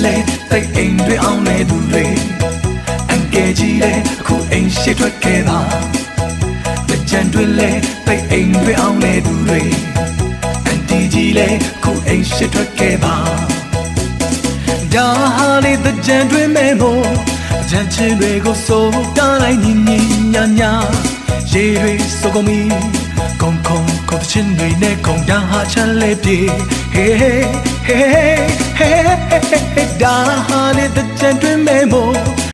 လေတိတ်အိမ်တွေအောင်နေသူတွေအငယ်ကြီးလေအခုအိမ်ရှိထွက်ခဲ့ပါတကြံတွေလေတိတ်အိမ်တွေအောင်နေသူတွေအန်တီကြီးလေအခုအိမ်ရှိထွက်ခဲ့ပါဒါဟာလေတကြံတွေမဲမို့ကြံချင်တွေကိုစိုးတားလိုက်ညီညီညာညာရေတွေစိုးကုန်ပြီခုံခုံခုံတချင်းတွေနဲ့ခုံတာဟာချမ်းလေးပြေ Hey hey hey hey hey hey ဒါဟာလေတကြံတွေမဲမို့